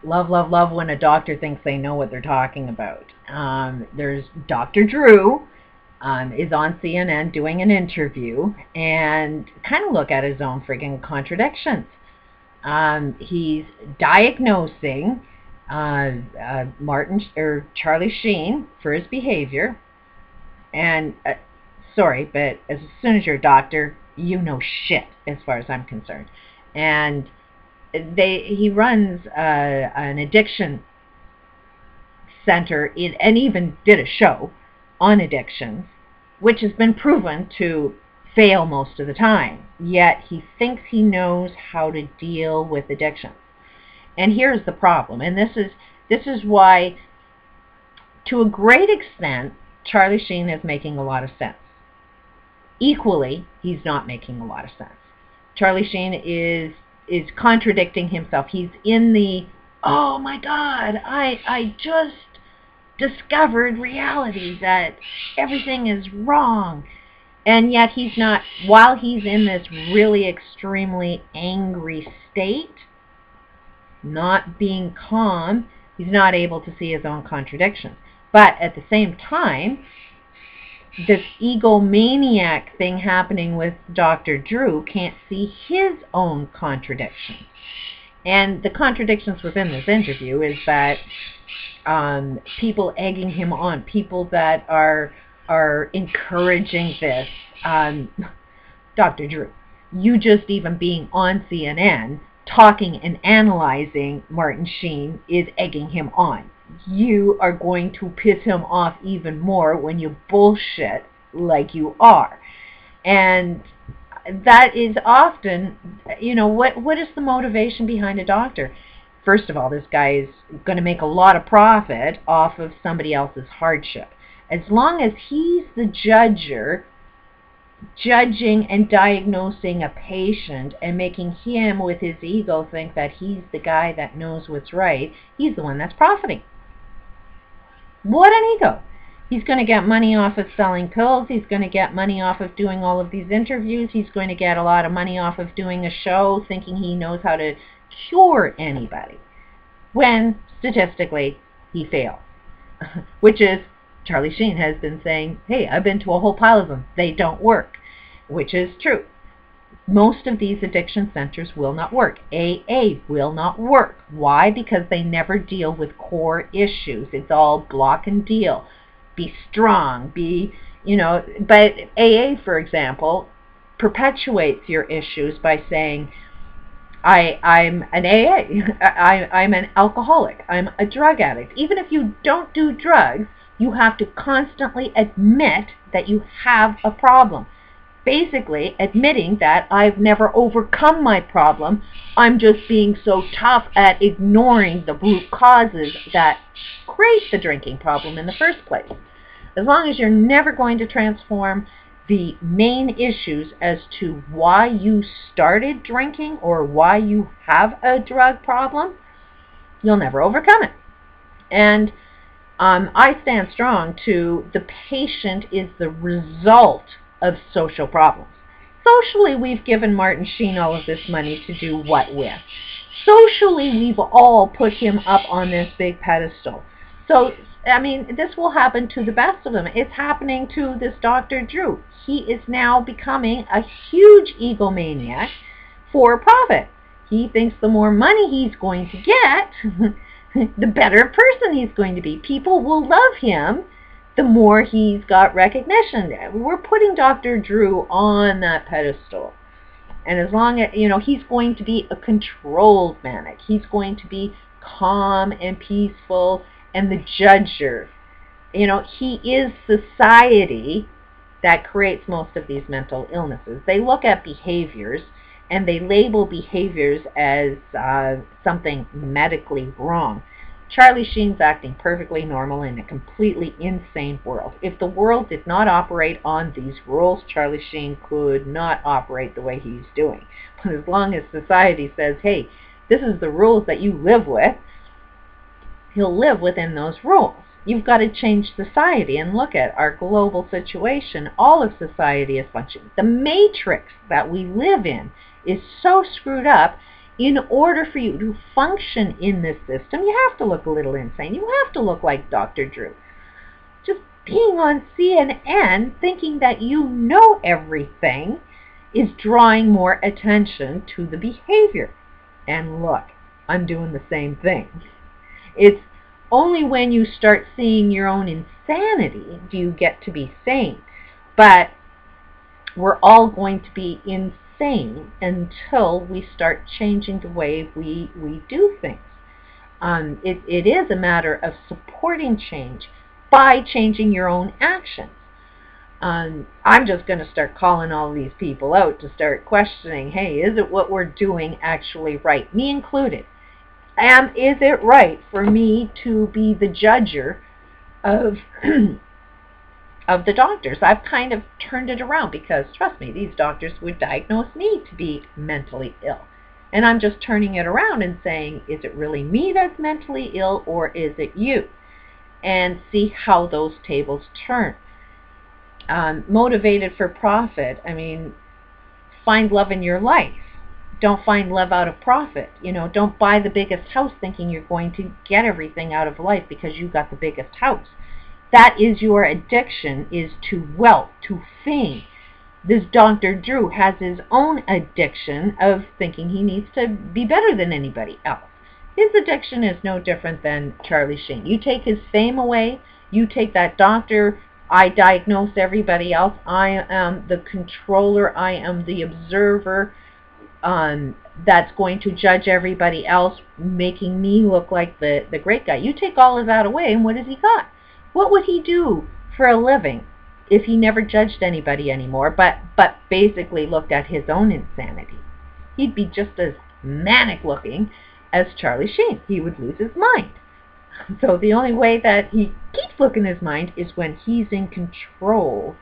Love, love, love when a doctor thinks they know what they're talking about. There's Dr. Drew is on CNN doing an interview, and kind of look at his own friggin' contradictions. He's diagnosing Charlie Sheen for his behavior, and sorry, but as soon as you're a doctor, you know shit as far as I'm concerned. And he runs an addiction center and even did a show on addictions, which has been proven to fail most of the time. Yet he thinks he knows how to deal with addictions. And here's the problem, and this is why, to a great extent, Charlie Sheen is making a lot of sense. Equally, he's not making a lot of sense. Charlie Sheen is contradicting himself. He's in the, oh my God, I just discovered reality that everything is wrong. And yet he's not, while he's in this really extremely angry state, not being calm, he's not able to see his own contradictions. But at the same time, this egomaniac thing happening with Dr. Drew can't see his own contradictions. And the contradictions within this interview is that people egging him on, people that are encouraging this. Dr. Drew, you just even being on CNN, talking and analyzing Martin Sheen is egging him on. You are going to piss him off even more when you bullshit like you are. And that is often, what is the motivation behind a doctor? First of all, this guy is going to make a lot of profit off of somebody else's hardship. As long as he's the judging and diagnosing a patient and making him, with his ego, think that he's the guy that knows what's right, he's the one that's profiting. What an ego. He's going to get money off of selling pills. He's going to get money off of doing all of these interviews. He's going to get a lot of money off of doing a show thinking he knows how to cure anybody, when statistically he fails. Which is, Charlie Sheen has been saying, hey, I've been to a whole pile of them. They don't work. Which is true. Most of these addiction centers will not work. AA will not work. Why? Because they never deal with core issues. It's all block and deal. Be strong. But AA, for example, perpetuates your issues by saying, I'm an AA. I'm an alcoholic. I'm a drug addict. Even if you don't do drugs, you have to constantly admit that you have a problem. Basically admitting that I've never overcome my problem. I'm just being so tough at ignoring the root causes that create the drinking problem in the first place. As long as you're never going to transform the main issues as to why you started drinking or why you have a drug problem, you'll never overcome it. And I stand strong to the patient is the result of social problems. Socially, we've given Martin Sheen all of this money to do what with? Socially, we've all put him up on this big pedestal. So, this will happen to the best of them. It's happening to this Dr. Drew. He is now becoming a huge egomaniac for profit. He thinks the more money he's going to get, the better person he's going to be. People will love him the more he's got recognition. We're putting Dr. Drew on that pedestal. And as long as, he's going to be a controlled manic. He's going to be calm and peaceful and the judger. He is society that creates most of these mental illnesses. They look at behaviors and they label behaviors as something medically wrong. Charlie Sheen's acting perfectly normal in a completely insane world. If the world did not operate on these rules, Charlie Sheen could not operate the way he's doing. But as long as society says, hey, this is the rules that you live with, he'll live within those rules. You've got to change society and look at our global situation. All of society is functioning. The matrix that we live in is so screwed up. In order for you to function in this system, you have to look a little insane. You have to look like Dr. Drew. Just being on CNN thinking that you know everything is drawing more attention to the behavior. And look, I'm doing the same thing. It's only when you start seeing your own insanity do you get to be sane. But we're all going to be insane until we start changing the way we do things. It is a matter of supporting change by changing your own actions. I'm just going to start calling all these people out to start questioning, hey, is it what we're doing actually right? Me included. And is it right for me to be the judger of of the doctors? I've kind of turned it around because, trust me, these doctors would diagnose me to be mentally ill. And I'm just turning it around and saying, is it really me that's mentally ill or is it you? And see how those tables turn. Motivated for profit, I mean, find love in your life. Don't find love out of profit. Don't buy the biggest house thinking you're going to get everything out of life because you got the biggest house. That is your addiction, is to wealth, to fame. This Dr. Drew has his own addiction of thinking he needs to be better than anybody else. His addiction is no different than Charlie Sheen. You take his fame away, you take that doctor, I diagnose everybody else, I am the controller, I am the observer, that's going to judge everybody else, making me look like the great guy. You take all of that away, and what has he got? What would he do for a living if he never judged anybody anymore, but basically looked at his own insanity? He'd be just as manic looking as Charlie Sheen. He would lose his mind. So the only way that he keeps looking his mind is when he's in control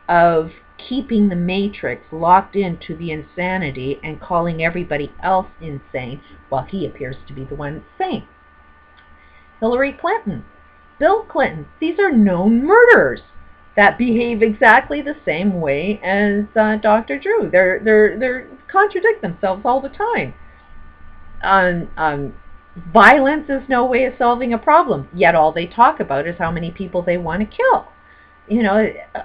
of keeping the matrix locked into the insanity and calling everybody else insane while he appears to be the one sane. Hillary Clinton, Bill Clinton, these are known murderers that behave exactly the same way as Dr. Drew. They're contradict themselves all the time. Violence is no way of solving a problem, yet all they talk about is how many people they want to kill.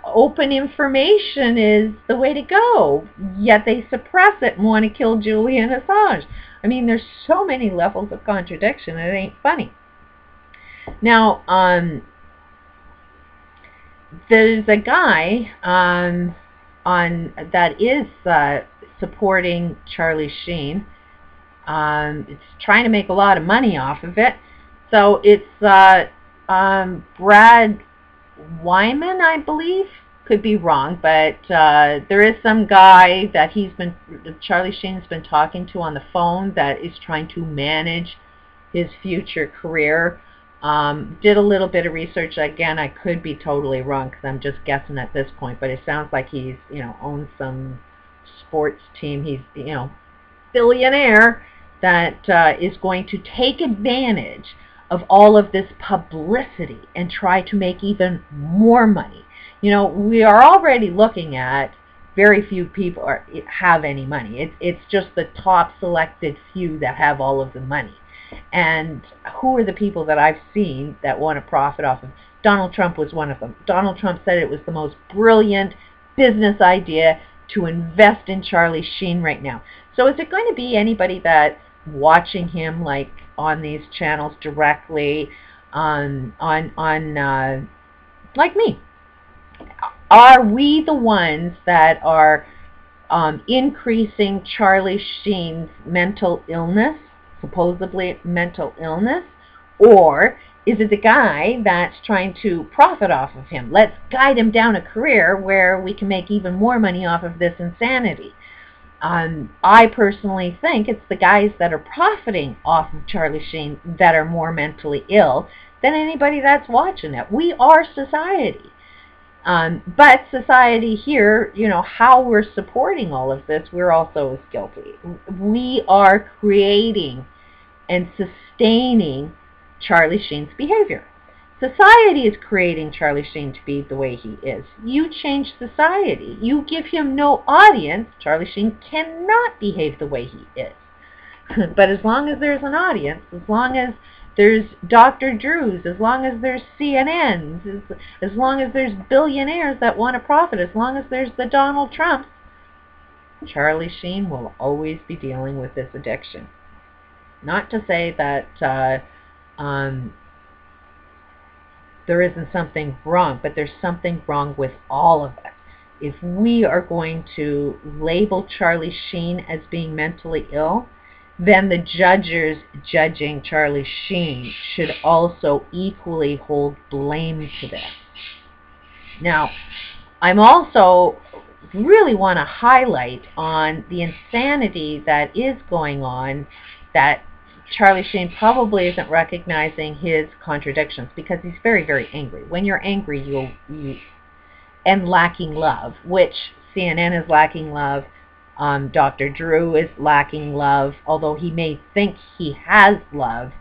Open information is the way to go, yet they suppress it and want to kill Julian Assange. I mean, there's so many levels of contradiction, it ain't funny. Now, there's a guy that is supporting Charlie Sheen. It's trying to make a lot of money off of it. So it's Brad Wyman, I believe. Could be wrong, but there is some guy that Charlie Sheen's been talking to on the phone that is trying to manage his future career. Did a little bit of research. Again, I could be totally wrong because I'm just guessing at this point, but it sounds like he's, owns some sports team. He's, billionaire that is going to take advantage of all of this publicity and try to make even more money. We are already looking at very few people have any money. It's just the top selected few that have all of the money. And who are the people that I've seen that want to profit off of? Donald Trump was one of them. Donald Trump said it was the most brilliant business idea to invest in Charlie Sheen right now. So is it going to be anybody that's watching him like on these channels directly on like me? Are we the ones that are increasing Charlie Sheen's mental illness, supposedly mental illness, or is it the guy that's trying to profit off of him? Let's guide him down a career where we can make even more money off of this insanity. I personally think it's the guys that are profiting off of Charlie Sheen that are more mentally ill than anybody that's watching it. We are society. But society here, how we're supporting all of this, we're also as guilty. We are creating and sustaining Charlie Sheen's behavior. Society is creating Charlie Sheen to be the way he is. You change society. You give him no audience, Charlie Sheen cannot behave the way he is. But as long as there's an audience, as long as there's Dr. Drews, as long as there's CNNs, as long as there's billionaires that want to profit, as long as there's the Donald Trumps, Charlie Sheen will always be dealing with this addiction. Not to say that there isn't something wrong, but there's something wrong with all of us. If we are going to label Charlie Sheen as being mentally ill, then the judges judging Charlie Sheen should also equally hold blame to this. Now, I'm also really want to highlight on the insanity that is going on, that Charlie Sheen probably isn't recognizing his contradictions, because he's very, very angry. When you're angry, you and lacking love, which CNN is lacking love. Dr. Drew is lacking love, although he may think he has love.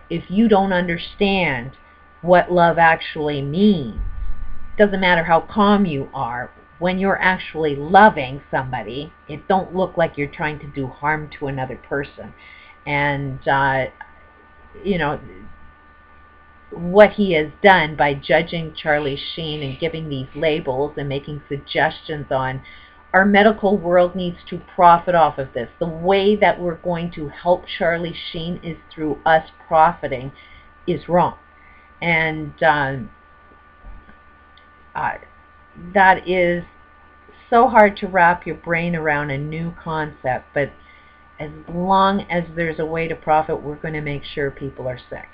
If you don't understand what love actually means, doesn't matter how calm you are, when you're actually loving somebody, it don't look like you're trying to do harm to another person. And, you know, what he has done by judging Charlie Sheen and giving these labels and making suggestions on our medical world needs to profit off of this. The way that we're going to help Charlie Sheen is through us profiting is wrong. And that is so hard to wrap your brain around, a new concept, but as long as there's a way to profit, we're going to make sure people are sick.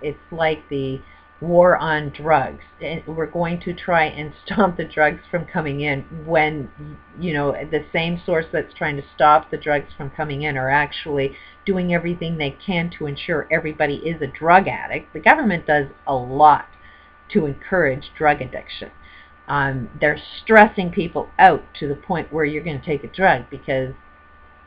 It's like the war on drugs. We're going to try and stop the drugs from coming in when, you know, the same source that's trying to stop the drugs from coming in are actually doing everything they can to ensure everybody is a drug addict. The government does a lot to encourage drug addiction. They're stressing people out to the point where you're going to take a drug because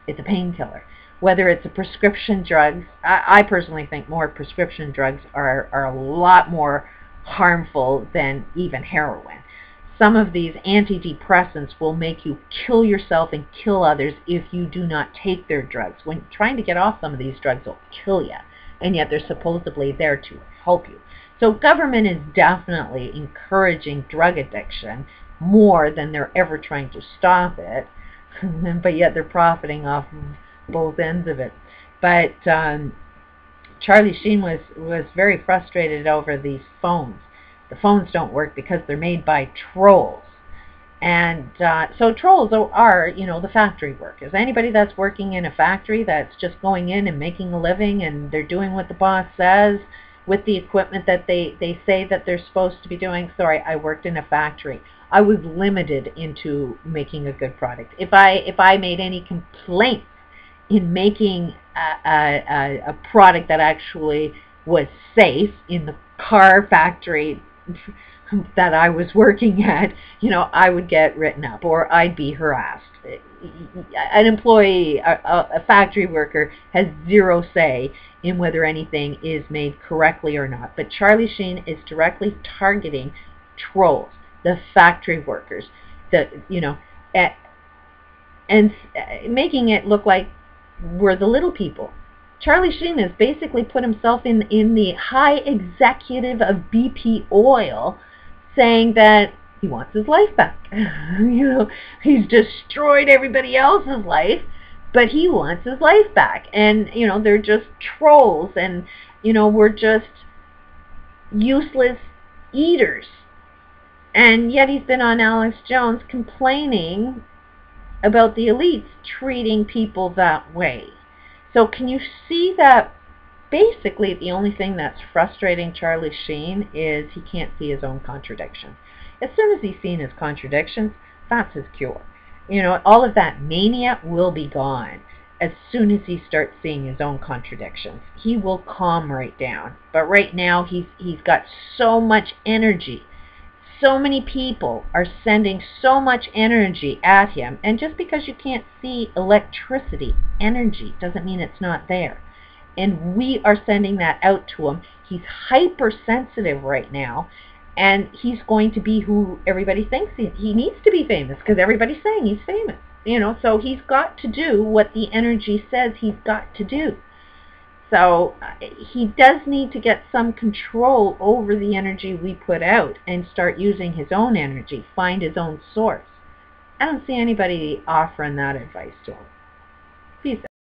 it's a painkiller. Whether it's a prescription drugs, I personally think more prescription drugs are a lot more harmful than even heroin. Some of these antidepressants will make you kill yourself and kill others if you do not take their drugs. When trying to get off some of these drugs will kill you, and yet they're supposedly there to help you. So government is definitely encouraging drug addiction more than they're ever trying to stop it. But yet they're profiting off both ends of it. But Charlie Sheen was very frustrated over these phones. The phones don't work because they're made by trolls. And so trolls are, you know, the factory workers. Anybody that's working in a factory that's just going in and making a living, and they're doing what the boss says with the equipment that they say that they're supposed to be doing. Sorry, I worked in a factory. I was limited into making a good product. If I made any complaints in making a product that actually was safe in the car factory that I was working at, you know, I would get written up or I'd be harassed. An employee, a factory worker, has zero say in whether anything is made correctly or not. But Charlie Sheen is directly targeting trolls, the factory workers, and making it look like we're the little people. Charlie Sheen has basically put himself in the high executive of BP Oil, saying that he wants his life back. You know, he's destroyed everybody else's life, but he wants his life back. And, you know, they're just trolls, and, you know, we're just useless eaters. And yet he's been on Alex Jones complaining about the elites treating people that way. So can you see that basically the only thing that's frustrating Charlie Sheen is he can't see his own contradictions. As soon as he's seen his contradictions, that's his cure. You know, all of that mania will be gone as soon as he starts seeing his own contradictions. He will calm right down. But right now he's got so much energy. So many people are sending so much energy at him, and just because you can't see electricity, energy, doesn't mean it's not there. And we are sending that out to him. He's hypersensitive right now, and he's going to be who everybody thinks he needs to be famous, because everybody's saying he's famous. So he's got to do what the energy says he's got to do. So he does need to get some control over the energy we put out and start using his own energy, find his own source. I don't see anybody offering that advice to him.